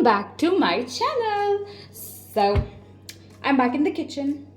back to my channel. So I'm back in the kitchen.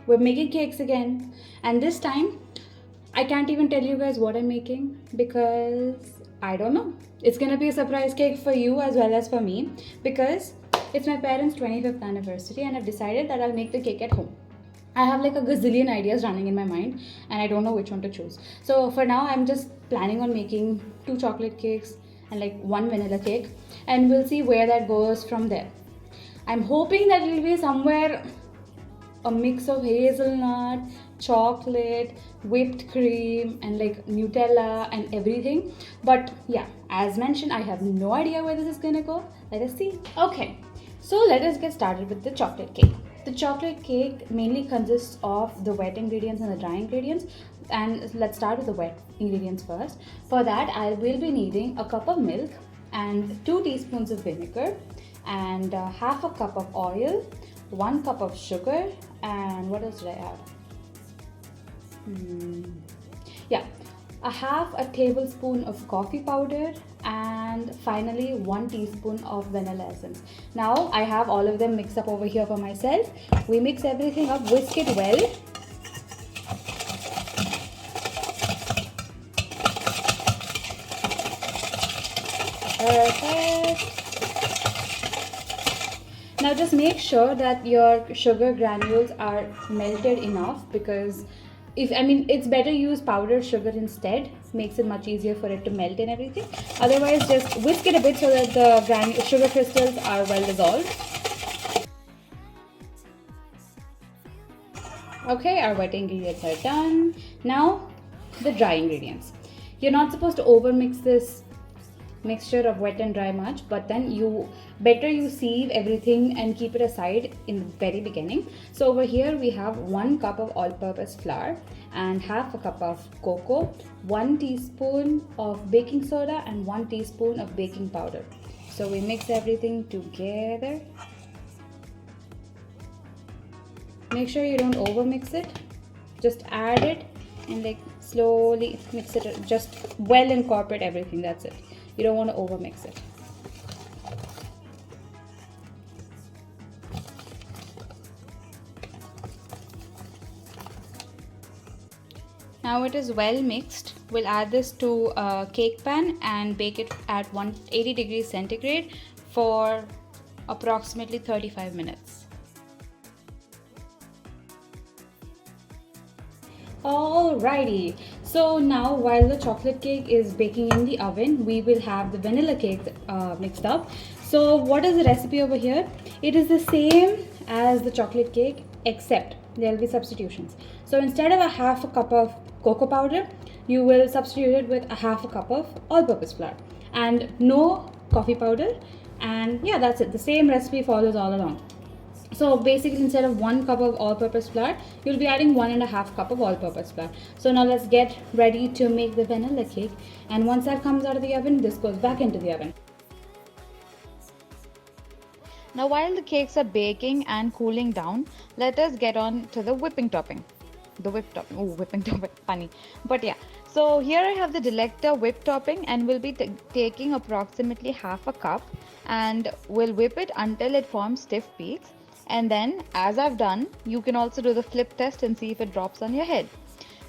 We're making cakes again, and this time I can't even tell you guys what I'm making because I don't know. It's gonna be a surprise cake for you as well as for me because it's my parents' 25th anniversary and I've decided that I'll make the cake at home. I have like a gazillion ideas running in my mind and I don't know which one to choose. So for now, I'm just planning on making 2 chocolate cakes and like 1 vanilla cake, and we'll see where that goes from there. I'm hoping that it'll be somewhere a mix of hazelnut, chocolate, whipped cream, and like Nutella and everything. But yeah, as mentioned, I have no idea where this is gonna go. Let us see. Okay, so let us get started with the chocolate cake. The chocolate cake mainly consists of the wet ingredients and the dry ingredients. And let's start with the wet ingredients first. For that, I will be needing a cup of milk and 2 teaspoons of vinegar and half a cup of oil, 1 cup of sugar, and what else did I add? Yeah, a half a tablespoon of coffee powder, and finally 1 teaspoon of vanilla essence. Now I have all of them mixed up over here for myself. We mix everything up, whisk it well. Perfect. Now just make sure that your sugar granules are melted enough, because it's better use powdered sugar instead. Makes it much easier for it to melt and everything. Otherwise, just whisk it a bit so that the sugar crystals are well dissolved. Okay, our wet ingredients are done. Now the dry ingredients. You're not supposed to over mix this mixture of wet and dry much, but then you sieve everything and keep it aside in the very beginning. So over here we have 1 cup of all-purpose flour and half a cup of cocoa, 1 teaspoon of baking soda, and 1 teaspoon of baking powder. So we mix everything together. Make sure you don't over mix it. Just add it and like slowly mix it. Just well incorporate everything. That's it. You don't want to over mix it. Now it is well mixed. We'll add this to a cake pan and bake it at 180 degrees centigrade for approximately 35 minutes. Alrighty, so now while the chocolate cake is baking in the oven, we will have the vanilla cake mixed up. So what is the recipe over here? It is the same as the chocolate cake, except there will be substitutions. So instead of a half a cup of cocoa powder, you will substitute it with a half a cup of all-purpose flour and no coffee powder. And yeah, that's it. The same recipe follows all along. So basically, instead of 1 cup of all-purpose flour, you'll be adding 1.5 cup of all-purpose flour. So now let's get ready to make the vanilla cake. And once that comes out of the oven, this goes back into the oven. Now while the cakes are baking and cooling down, let us get on to the whipping topping. The whipped topping. Oh, whipping topping. Funny. But yeah. So here I have the Delecta whipped topping, and we'll be taking approximately half a cup, and we'll whip it until it forms stiff peaks. And then, as I've done, you can also do the flip test and see if it drops on your head.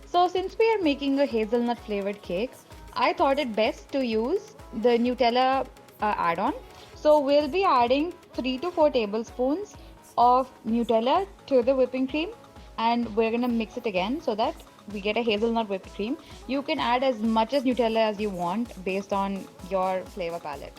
So since we are making a hazelnut flavored cake, I thought it best to use the Nutella add-on. So we'll be adding 3 to 4 tablespoons of Nutella to the whipping cream, and we're gonna mix it again so that we get a hazelnut whipped cream. You can add as much as Nutella as you want based on your flavor palette.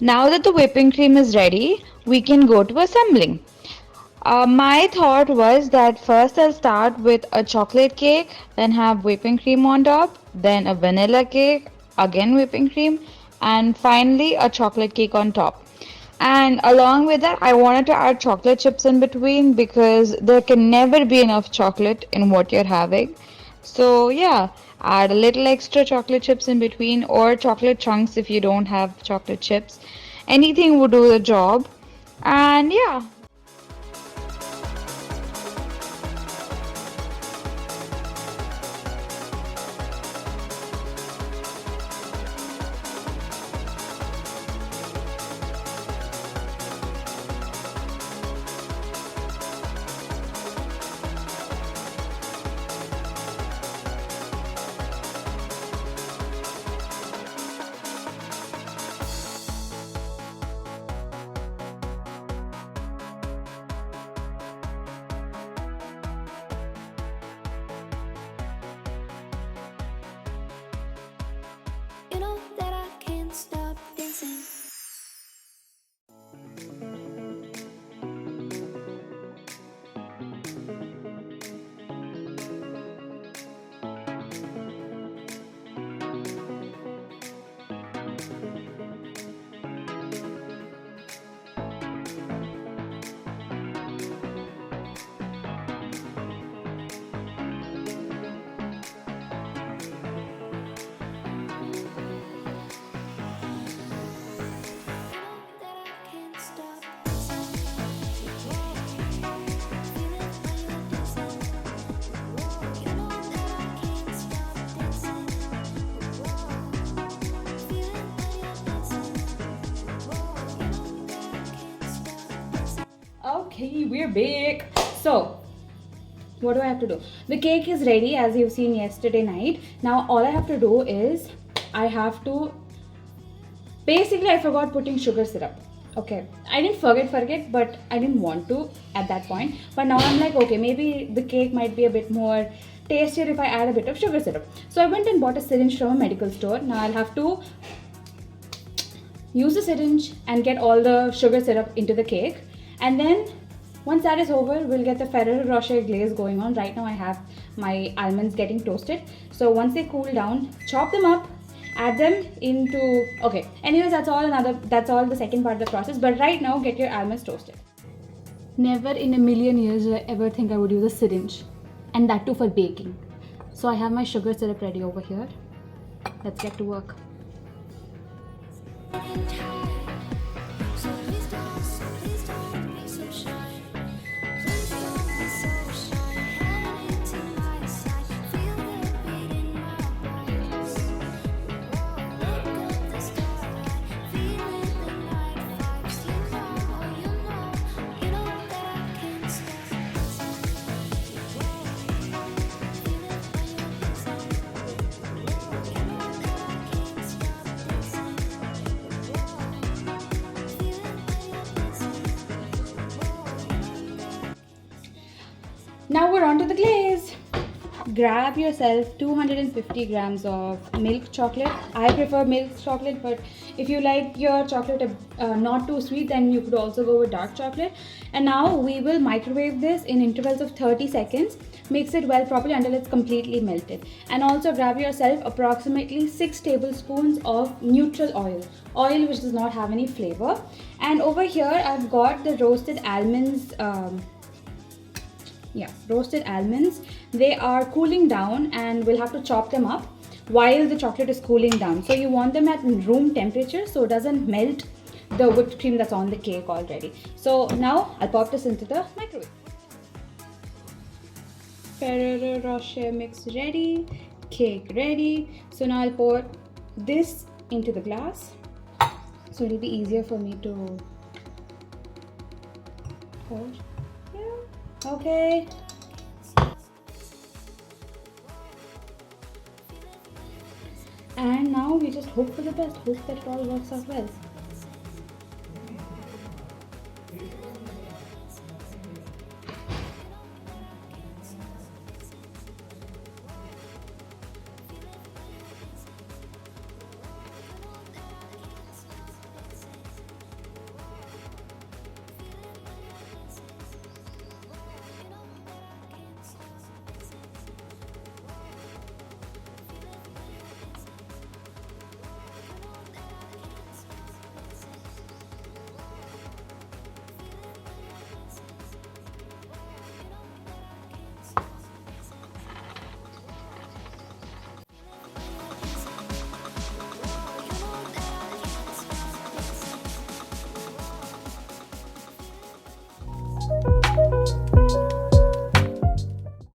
Now that the whipping cream is ready, we can go to assembling. My thought was that first I'll start with a chocolate cake, then have whipping cream on top, then a vanilla cake, again whipping cream, and finally a chocolate cake on top. And along with that, I wanted to add chocolate chips in between because there can never be enough chocolate in what you're having. So yeah, add a little extra chocolate chips in between, or chocolate chunks if you don't have chocolate chips. Anything would do the job. And yeah. Okay, we're back. So, what do I have to do? The cake is ready as you've seen yesterday night. Now, all I have to do is I have to. Basically, I forgot putting sugar syrup. Okay, I didn't forget, but I didn't want to at that point. But now I'm like, okay, maybe the cake might be a bit more tastier if I add a bit of sugar syrup. So I went and bought a syringe from a medical store. Now I'll have to use the syringe and get all the sugar syrup into the cake. And then once that is over, we'll get the Ferrero Rocher glaze going on. Right now I have my almonds getting toasted. So once they cool down, chop them up, add them into, okay, anyways, that's all the second part of the process. But right now, get your almonds toasted. Never in a million years did I ever think I would use a syringe, and that too for baking. So I have my sugar syrup ready over here. Let's get to work. Now we're on to the glaze. Grab yourself 250 grams of milk chocolate. I prefer milk chocolate, but if you like your chocolate not too sweet, then you could also go with dark chocolate. And now we will microwave this in intervals of 30 seconds. Mix it well properly until it's completely melted. And also grab yourself approximately 6 tablespoons of neutral oil which does not have any flavor. And over here I've got the roasted almonds. Roasted almonds. They are cooling down and we'll have to chop them up while the chocolate is cooling down. So you want them at room temperature so it doesn't melt the whipped cream that's on the cake already. So now I'll pop this into the microwave. Ferrero Rocher mix ready, cake ready. So now I'll pour this into the glass so it'll be easier for me to pour. Okay. And now we just hope for the best, hope that it all works out well.